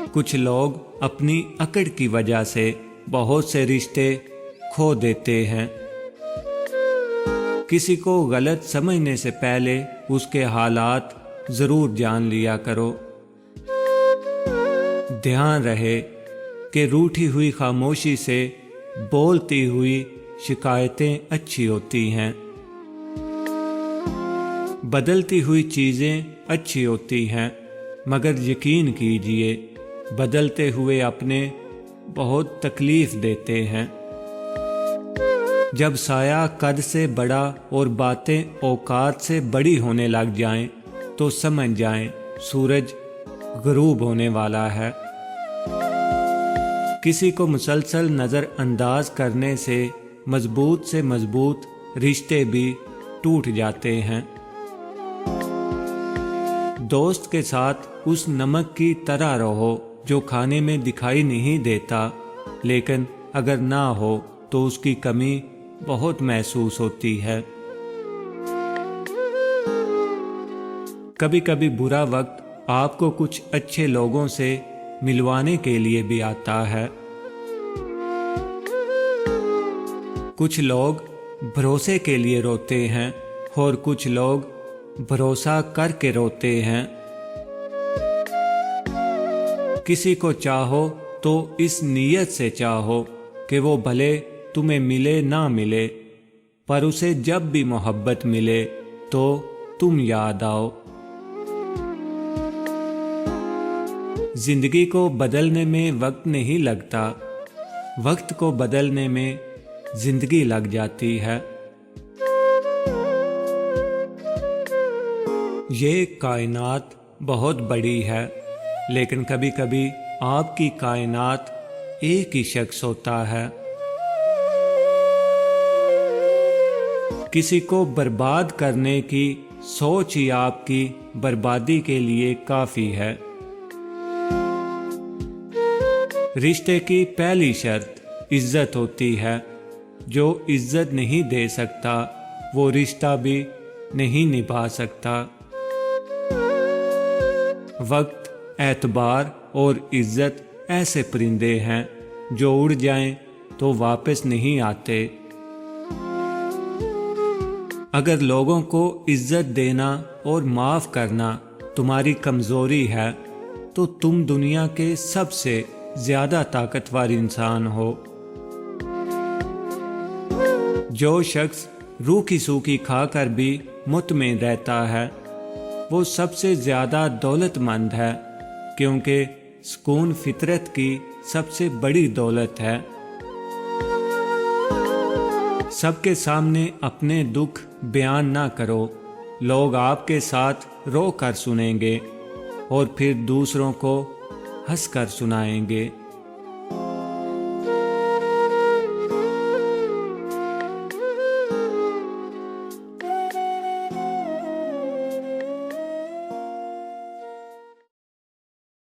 कुछ लोग अपनी अकड़ की वजह से बहुत से रिश्ते खो देते हैं। किसी को गलत समझने से पहले उसके हालात जरूर जान लिया करो। ध्यान रहे कि रूठी हुई खामोशी से बोलती हुई शिकायतें अच्छी होती हैं। बदलती हुई चीजें अच्छी होती हैं, मगर यकीन कीजिए बदलते हुए अपने बहुत तकलीफ देते हैं। जब साया कद से बड़ा और बातें औकात से बड़ी होने लग जाएं, तो समझ जाएं सूरज गुरूब होने वाला है। किसी को मुसलसल नज़रअंदाज करने से मजबूत रिश्ते भी टूट जाते हैं। दोस्त के साथ उस नमक की तरह रहो जो खाने में दिखाई नहीं देता, लेकिन अगर ना हो तो उसकी कमी बहुत महसूस होती है। कभी कभी बुरा वक्त आपको कुछ अच्छे लोगों से मिलवाने के लिए भी आता है। कुछ लोग भरोसे के लिए रोते हैं और कुछ लोग भरोसा करके रोते हैं। किसी को चाहो तो इस नीयत से चाहो कि वो भले तुम्हें मिले ना मिले, पर उसे जब भी मोहब्बत मिले तो तुम याद आओ। जिंदगी को बदलने में वक्त नहीं लगता, वक्त को बदलने में जिंदगी लग जाती है। ये कायनात बहुत बड़ी है, लेकिन कभी कभी आपकी कायनात एक ही शख्स होता है। किसी को बर्बाद करने की सोच ही आपकी बर्बादी के लिए काफी है। रिश्ते की पहली शर्त इज्जत होती है। जो इज्जत नहीं दे सकता वो रिश्ता भी नहीं निभा सकता। वक्त, एतबार और इज्जत ऐसे परिंदे हैं जो उड़ जाएं तो वापस नहीं आते। अगर लोगों को इज्जत देना और माफ करना तुम्हारी कमजोरी है, तो तुम दुनिया के सबसे ज्यादा ताकतवर इंसान हो। जो शख्स रूखी सूखी खाकर भी मुतमईन रहता है, वो सबसे ज्यादा दौलतमंद है, क्योंकि सुकून फितरत की सबसे बड़ी दौलत है। सबके सामने अपने दुख बयान ना करो। लोग आपके साथ रो कर सुनेंगे और फिर दूसरों को हंस कर सुनाएंगे।